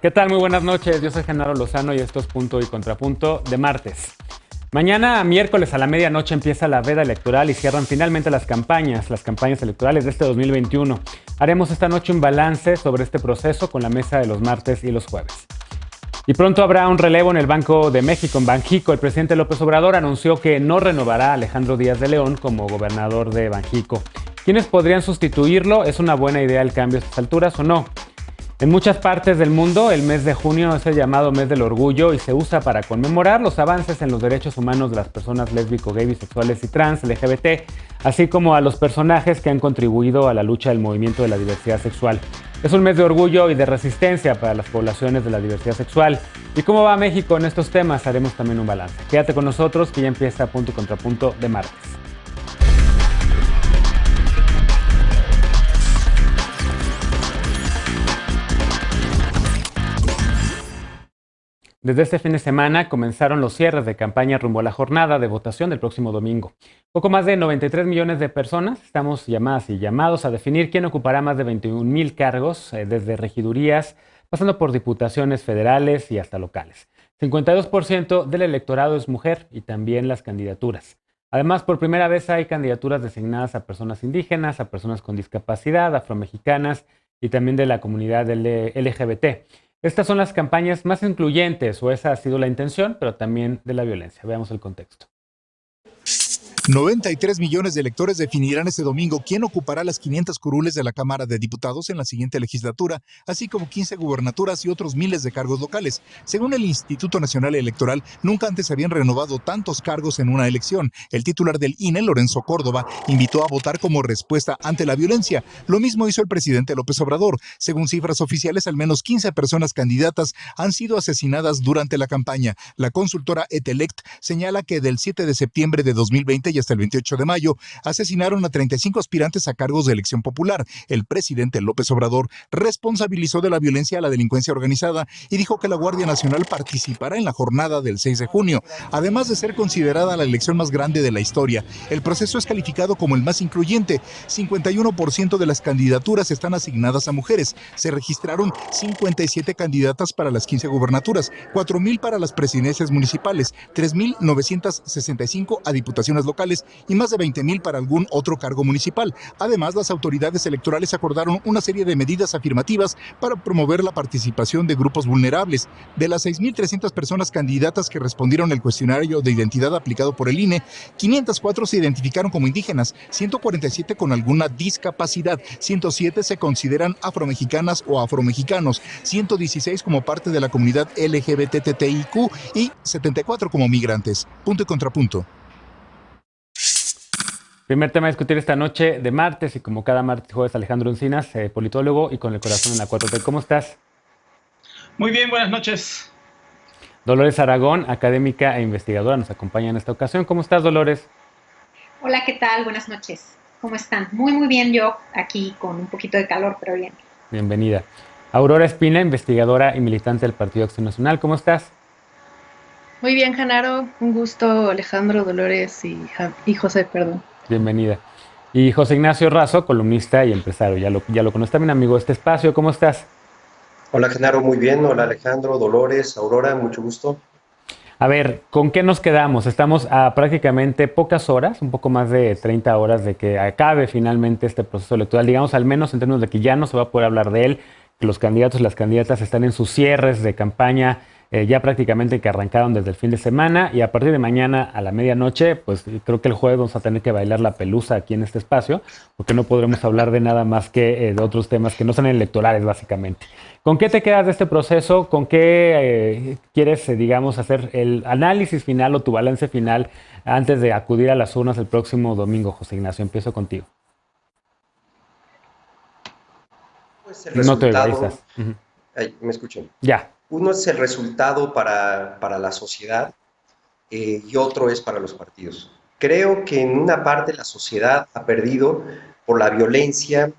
¿Qué tal? Muy buenas noches. Yo soy Genaro Lozano y esto es Punto y Contrapunto de martes. Mañana, miércoles a la medianoche, empieza la veda electoral y cierran finalmente las campañas electorales de este 2021. Haremos esta noche un balance sobre este proceso con la mesa de los martes y los jueves. Y pronto habrá un relevo en el Banco de México, en Banjico. El presidente López Obrador anunció que no renovará a Alejandro Díaz de León como gobernador de Banjico. ¿Quiénes podrían sustituirlo? ¿Es una buena idea el cambio a estas alturas o no? En muchas partes del mundo, el mes de junio es el llamado mes del orgullo y se usa para conmemorar los avances en los derechos humanos de las personas lésbico, gay, bisexuales y trans, LGBT, así como a los personajes que han contribuido a la lucha del movimiento de la diversidad sexual. Es un mes de orgullo y de resistencia para las poblaciones de la diversidad sexual. ¿Y cómo va México en estos temas? Haremos también un balance. Quédate con nosotros que ya empieza Punto y Contrapunto de martes. Desde este fin de semana comenzaron los cierres de campaña rumbo a la jornada de votación del próximo domingo. Poco más de 93 millones de personas estamos llamadas y llamados a definir quién ocupará más de 21,000 cargos, desde regidurías, pasando por diputaciones federales y hasta locales. 52% del electorado es mujer y también las candidaturas. Además, por primera vez hay candidaturas designadas a personas indígenas, a personas con discapacidad, afromexicanas y también de la comunidad LGBT. Estas son las campañas más incluyentes, o esa ha sido la intención, pero también de la violencia. Veamos el contexto. 93 millones de electores definirán este domingo quién ocupará las 500 curules de la Cámara de Diputados en la siguiente legislatura, así como 15 gubernaturas y otros miles de cargos locales. Según el Instituto Nacional Electoral, nunca antes se habían renovado tantos cargos en una elección. El titular del INE, Lorenzo Córdoba, invitó a votar como respuesta ante la violencia. Lo mismo hizo el presidente López Obrador. Según cifras oficiales, al menos 15 personas candidatas han sido asesinadas durante la campaña. La consultora Etelect señala que del 7 de septiembre de 2020 y hasta el 28 de mayo, asesinaron a 35 aspirantes a cargos de elección popular. El presidente López Obrador responsabilizó de la violencia a la delincuencia organizada y dijo que la Guardia Nacional participará en la jornada del 6 de junio. Además de ser considerada la elección más grande de la historia, el proceso es calificado como el más incluyente. 51% de las candidaturas están asignadas a mujeres. Se registraron 57 candidatas para las 15 gubernaturas, 4,000 para las presidencias municipales, 3,965 a diputaciones locales y más de 20,000 para algún otro cargo municipal. Además, las autoridades electorales acordaron una serie de medidas afirmativas para promover la participación de grupos vulnerables. De las 6,300 personas candidatas que respondieron el cuestionario de identidad aplicado por el INE, 504 se identificaron como indígenas, 147 con alguna discapacidad, 107 se consideran afromexicanas o afromexicanos, 116 como parte de la comunidad LGBTTIQ y 74 como migrantes. Punto y contrapunto. Primer tema a discutir esta noche de martes y como cada martes y jueves, Alejandro Encinas, politólogo y con el corazón en la 4T. ¿Cómo estás? Muy bien, buenas noches. Dolores Aragón, académica e investigadora, nos acompaña en esta ocasión. ¿Cómo estás, Dolores? Hola, ¿qué tal? Buenas noches. ¿Cómo están? Muy bien, yo aquí con un poquito de calor, pero bien. Bienvenida. Aurora Espina, investigadora y militante del Partido Acción Nacional. ¿Cómo estás? Muy bien, Genaro. Un gusto, Alejandro, Dolores y José, perdón. Bienvenida. Y José Ignacio Razo, columnista y empresario. Ya lo conoces también, amigo de este espacio. ¿Cómo estás? Hola, Genaro, muy bien. Hola, Alejandro, Dolores, Aurora, mucho gusto. A ver, ¿con qué nos quedamos? Estamos a prácticamente pocas horas, un poco más de 30 horas de que acabe finalmente este proceso electoral, digamos al menos en términos de que ya no se va a poder hablar de él, que los candidatos y las candidatas están en sus cierres de campaña, ya prácticamente que arrancaron desde el fin de semana y a partir de mañana a la medianoche, pues creo que el jueves vamos a tener que bailar la pelusa aquí en este espacio, porque no podremos hablar de nada más que de otros temas que no son electorales básicamente. ¿Con qué te quedas de este proceso? ¿Con qué quieres, digamos, hacer el análisis final o tu balance final antes de acudir a las urnas el próximo domingo, José Ignacio? Empiezo contigo. Pues el resultado, ¿Me escuchan? Ya. Uno es el resultado para la sociedad y otro es para los partidos. Creo que en una parte la sociedad ha perdido por la violencia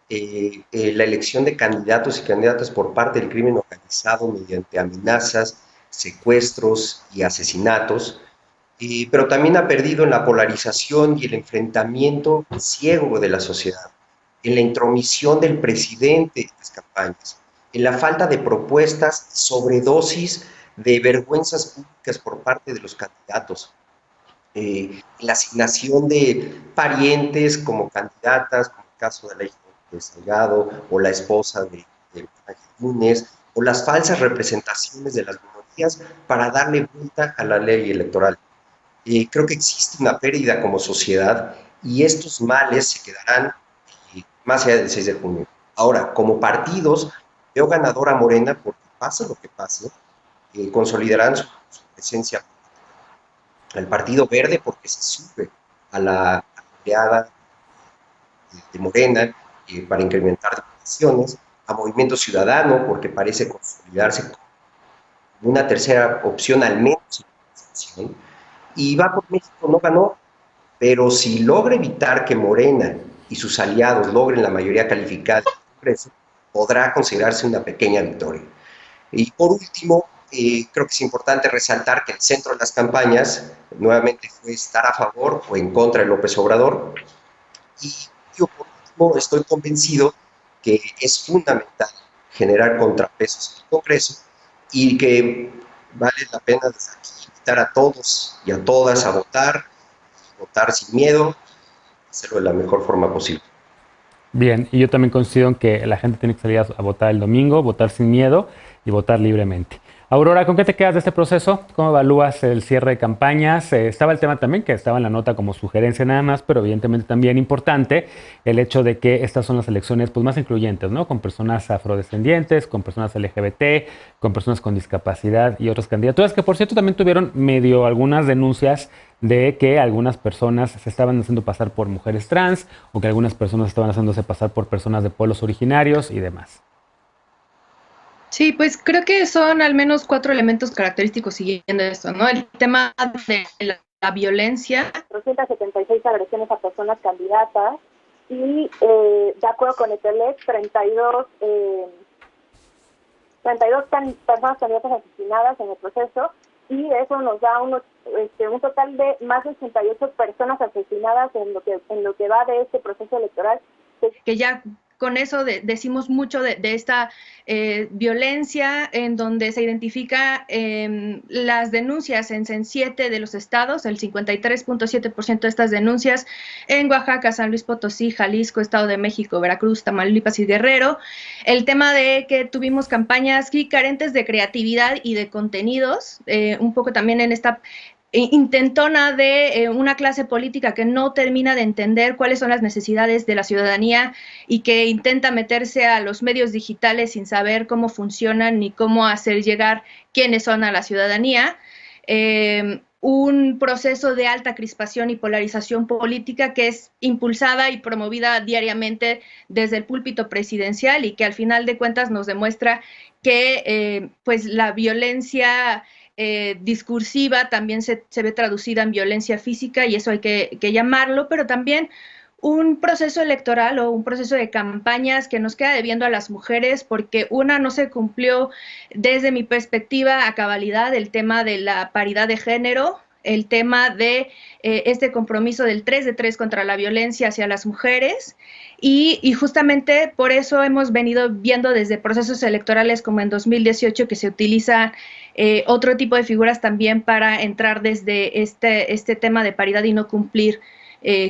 la elección de candidatos y candidatas por parte del crimen organizado mediante amenazas, secuestros y asesinatos, pero también ha perdido en la polarización y el enfrentamiento ciego de la sociedad, en la intromisión del presidente en las campañas, en la falta de propuestas, sobredosis de vergüenzas públicas por parte de los candidatos, la asignación de parientes como candidatas, como el caso de la hija de Salgado o la esposa de Ángel Núñez, o las falsas representaciones de las minorías para darle vuelta a la ley electoral. Creo que existe una pérdida como sociedad y estos males se quedarán más allá del 6 de junio. Ahora, como partidos, veo ganadora a Morena porque pase lo que pase, consolidarán su presencia. El Partido Verde porque se sube a la aliada de Morena para incrementar diputaciones, a Movimiento Ciudadano porque parece consolidarse como una tercera opción al menos, y Va por México no ganó, pero si logra evitar que Morena y sus aliados logren la mayoría calificada del Congreso, podrá considerarse una pequeña victoria. Y por último, creo que es importante resaltar que el centro de las campañas nuevamente fue estar a favor o en contra de López Obrador. Y yo, por último, estoy convencido que es fundamental generar contrapesos en el Congreso y que vale la pena desde aquí invitar a todos y a todas a votar sin miedo, hacerlo de la mejor forma posible. Bien, y yo también coincido en que la gente tiene que salir a votar el domingo, votar sin miedo y votar libremente. Aurora, ¿con qué te quedas de este proceso? ¿Cómo evalúas el cierre de campañas? Estaba el tema también, que estaba en la nota como sugerencia nada más, pero evidentemente también importante el hecho de que estas son las elecciones pues, más incluyentes, ¿no? Con personas afrodescendientes, con personas LGBT, con personas con discapacidad y otras candidaturas, que por cierto también tuvieron medio algunas denuncias de que algunas personas se estaban haciendo pasar por mujeres trans o que algunas personas estaban haciéndose pasar por personas de pueblos originarios y demás. Sí, pues creo que son al menos 4 elementos característicos siguiendo esto, ¿no? El tema de la violencia. 276 agresiones a personas candidatas y, de acuerdo con el TELEC, 32 personas candidatas asesinadas en el proceso, y eso nos da un total de más de 88 personas asesinadas en lo que va de este proceso electoral. Que ya con eso decimos mucho de esta violencia, en donde se identifica las denuncias en 7 de los estados, el 53.7% de estas denuncias en Oaxaca, San Luis Potosí, Jalisco, Estado de México, Veracruz, Tamaulipas y Guerrero. El tema de que tuvimos campañas carentes de creatividad y de contenidos, un poco también en esta intentona de una clase política que no termina de entender cuáles son las necesidades de la ciudadanía y que intenta meterse a los medios digitales sin saber cómo funcionan ni cómo hacer llegar quiénes son a la ciudadanía. Un proceso de alta crispación y polarización política que es impulsada y promovida diariamente desde el púlpito presidencial y que al final de cuentas nos demuestra que pues la violencia discursiva también se ve traducida en violencia física, y eso hay que llamarlo, pero también un proceso electoral o un proceso de campañas que nos queda debiendo a las mujeres, porque no se cumplió desde mi perspectiva a cabalidad el tema de la paridad de género, el tema de este compromiso del 3 de 3 contra la violencia hacia las mujeres, y justamente por eso hemos venido viendo desde procesos electorales como en 2018 que se utiliza otro tipo de figuras también para entrar desde este tema de paridad y no cumplir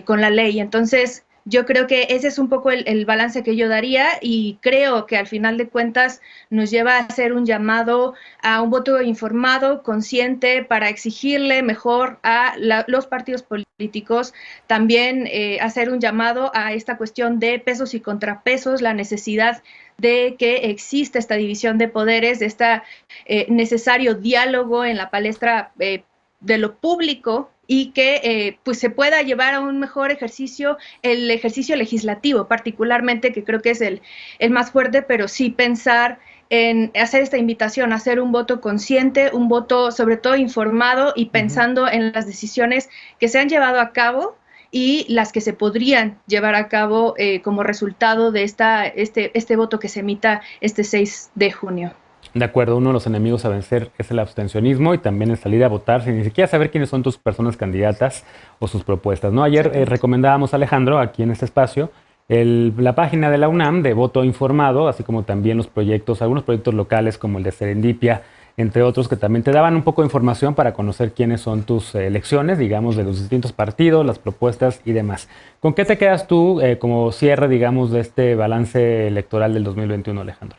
con la ley. Entonces, yo creo que ese es un poco el balance que yo daría, y creo que al final de cuentas nos lleva a hacer un llamado a un voto informado, consciente, para exigirle mejor a los partidos políticos, también hacer un llamado a esta cuestión de pesos y contrapesos, la necesidad de que exista esta división de poderes, de este necesario diálogo en la palestra de lo público, y que pues se pueda llevar a un mejor ejercicio, el ejercicio legislativo particularmente, que creo que es el más fuerte, pero sí pensar en hacer esta invitación, hacer un voto consciente, un voto sobre todo informado y pensando en las decisiones que se han llevado a cabo y las que se podrían llevar a cabo como resultado de este voto que se emita este 6 de junio. De acuerdo, uno de los enemigos a vencer es el abstencionismo y también el salir a votar sin ni siquiera saber quiénes son tus personas candidatas o sus propuestas, ¿no? Ayer recomendábamos a Alejandro aquí en este espacio la página de la UNAM de voto informado, así como también algunos proyectos locales como el de Serendipia, entre otros, que también te daban un poco de información para conocer quiénes son tus elecciones, digamos, de los distintos partidos, las propuestas y demás. ¿Con qué te quedas tú como cierre, digamos, de este balance electoral del 2021, Alejandro?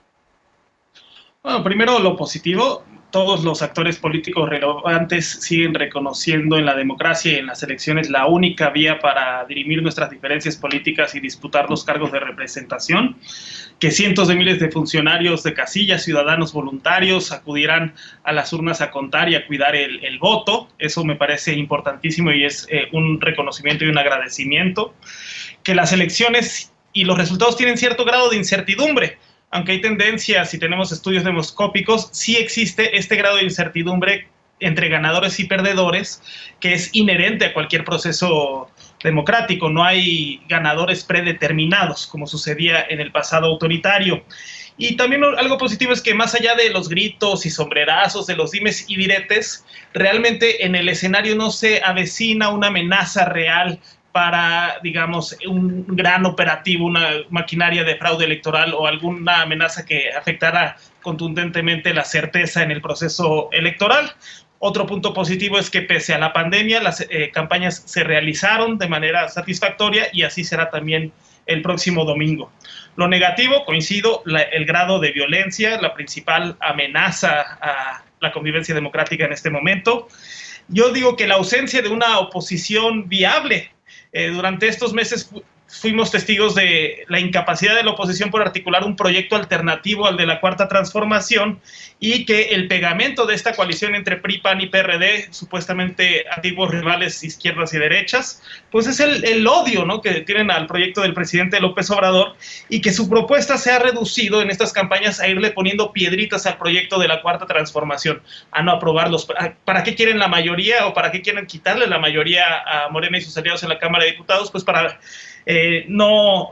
Bueno, primero lo positivo. Todos los actores políticos relevantes siguen reconociendo en la democracia y en las elecciones la única vía para dirimir nuestras diferencias políticas y disputar los cargos de representación, que cientos de miles de funcionarios de casilla, ciudadanos voluntarios, acudirán a las urnas a contar y a cuidar el voto. Eso me parece importantísimo y es un reconocimiento y un agradecimiento. Que las elecciones y los resultados tienen cierto grado de incertidumbre. Aunque hay tendencias y tenemos estudios demoscópicos, sí existe este grado de incertidumbre entre ganadores y perdedores que es inherente a cualquier proceso democrático. No hay ganadores predeterminados, como sucedía en el pasado autoritario. Y también algo positivo es que más allá de los gritos y sombrerazos, de los dimes y diretes, realmente en el escenario no se avecina una amenaza real para, digamos, un gran operativo, una maquinaria de fraude electoral o alguna amenaza que afectara contundentemente la certeza en el proceso electoral. Otro punto positivo es que pese a la pandemia, las campañas se realizaron de manera satisfactoria y así será también el próximo domingo. Lo negativo, coincido, el grado de violencia, la principal amenaza a la convivencia democrática en este momento. Yo digo que la ausencia de una oposición viable. Durante estos meses fuimos testigos de la incapacidad de la oposición por articular un proyecto alternativo al de la Cuarta Transformación y que el pegamento de esta coalición entre PRI, PAN y PRD, supuestamente antiguos rivales izquierdas y derechas, pues es el odio, ¿no?, que tienen al proyecto del presidente López Obrador y que su propuesta se ha reducido en estas campañas a irle poniendo piedritas al proyecto de la Cuarta Transformación, a no aprobarlos. ¿Para qué quieren la mayoría o para qué quieren quitarle la mayoría a Morena y sus aliados en la Cámara de Diputados? Pues para no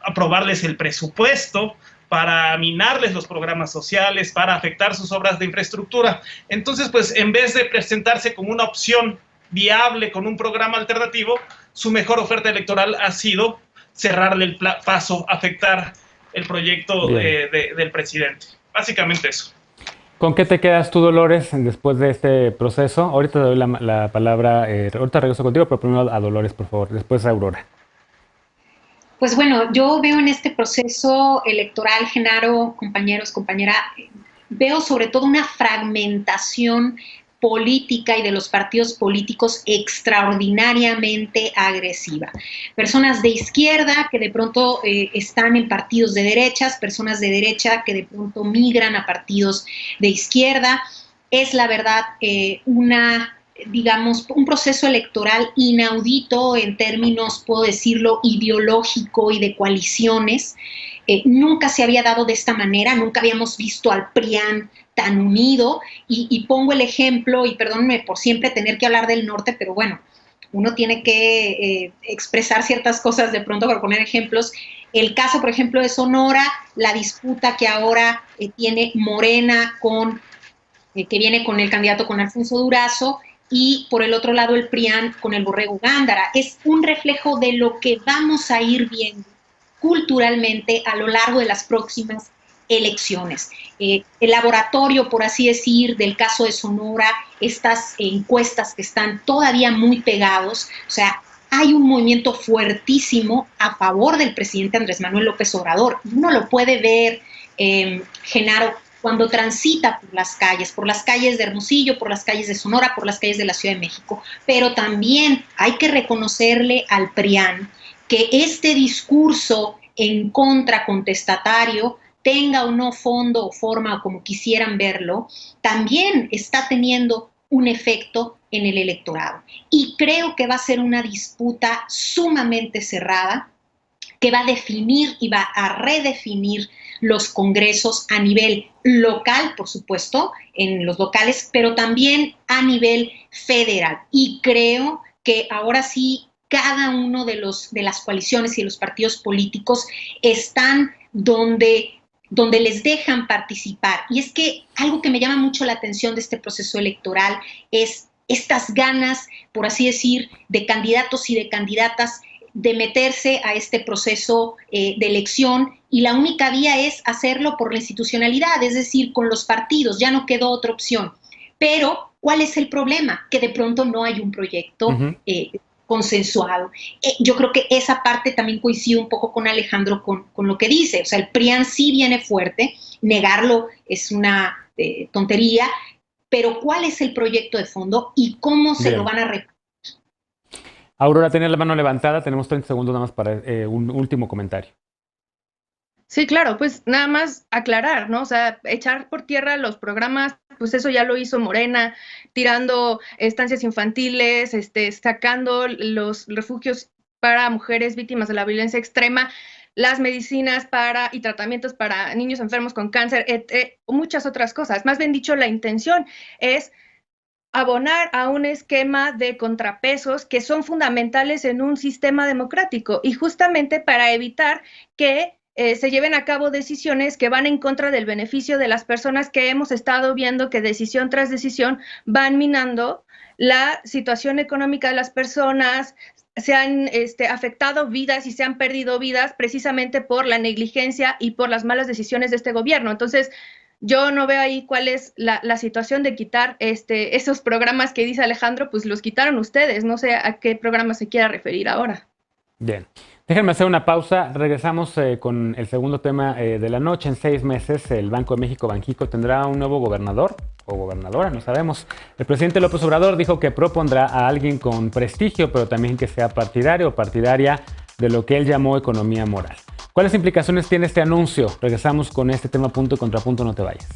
aprobarles el presupuesto, para minarles los programas sociales, para afectar sus obras de infraestructura. Entonces, pues, en vez de presentarse como una opción viable con un programa alternativo, su mejor oferta electoral ha sido cerrarle el paso, afectar el proyecto del presidente. Básicamente eso. ¿Con qué te quedas tú, Dolores, después de este proceso? Ahorita te doy la palabra, ahorita regreso contigo, pero primero a Dolores, por favor, después a Aurora. Pues bueno, yo veo en este proceso electoral, Genaro, compañeros, compañera, veo sobre todo una fragmentación política y de los partidos políticos extraordinariamente agresiva. Personas de izquierda que de pronto están en partidos de derechas, personas de derecha que de pronto migran a partidos de izquierda. Es la verdad digamos, un proceso electoral inaudito en términos, puedo decirlo, ideológico y de coaliciones. Nunca se había dado de esta manera, nunca habíamos visto al PRIAN tan unido, y pongo el ejemplo, y perdónenme por siempre tener que hablar del norte, pero bueno, uno tiene que expresar ciertas cosas de pronto para poner ejemplos. El caso, por ejemplo, de Sonora, la disputa que ahora tiene Morena que viene con el candidato con Alfonso Durazo, y por el otro lado el PRIAN con el Borrego Gándara. Es un reflejo de lo que vamos a ir viendo culturalmente a lo largo de las próximas elecciones. El laboratorio, por así decir, del caso de Sonora, estas encuestas que están todavía muy pegados, o sea, hay un movimiento fuertísimo a favor del presidente Andrés Manuel López Obrador. Uno lo puede ver, Genaro, cuando transita por las calles de Hermosillo, por las calles de Sonora, por las calles de la Ciudad de México. Pero también hay que reconocerle al PRIAN que este discurso en contra contestatario, tenga o no fondo o forma o como quisieran verlo, también está teniendo un efecto en el electorado. Y creo que va a ser una disputa sumamente cerrada, que va a definir y va a redefinir los congresos a nivel local, por supuesto, en los locales, pero también a nivel federal. Y creo que ahora sí cada uno de las coaliciones y de los partidos políticos están donde les dejan participar. Y es que algo que me llama mucho la atención de este proceso electoral es estas ganas, por así decir, de candidatos y de candidatas de meterse a este proceso de elección, y la única vía es hacerlo por la institucionalidad, es decir, con los partidos, ya no quedó otra opción. Pero, ¿cuál es el problema? Que de pronto no hay un proyecto consensuado. Yo creo que esa parte también coincide un poco con Alejandro con lo que dice. O sea, el PRIAN sí viene fuerte, negarlo es una tontería, pero ¿cuál es el proyecto de fondo y cómo se lo van a repartir? Aurora, tenía la mano levantada, tenemos 30 segundos nada más para un último comentario. Sí, claro, pues nada más aclarar, ¿no? O sea, echar por tierra los programas, pues eso ya lo hizo Morena, tirando estancias infantiles, sacando los refugios para mujeres víctimas de la violencia extrema, las medicinas y tratamientos para niños enfermos con cáncer, muchas otras cosas. Más bien dicho, la intención es abonar a un esquema de contrapesos que son fundamentales en un sistema democrático, y justamente para evitar que se lleven a cabo decisiones que van en contra del beneficio de las personas, que hemos estado viendo que decisión tras decisión van minando la situación económica de las personas. Se han afectado vidas y se han perdido vidas precisamente por la negligencia y por las malas decisiones de este gobierno. Entonces, yo no veo ahí cuál es la situación de quitar esos programas que dice Alejandro, pues los quitaron ustedes. No sé a qué programa se quiera referir ahora. Bien. Déjenme hacer una pausa. Regresamos con el segundo tema de la noche. En 6 meses, el Banco de México, Banxico, tendrá un nuevo gobernador o gobernadora, no sabemos. El presidente López Obrador dijo que propondrá a alguien con prestigio, pero también que sea partidario o partidaria de lo que él llamó economía moral. ¿Cuáles implicaciones tiene este anuncio? Regresamos con este tema punto y contrapunto, no te vayas.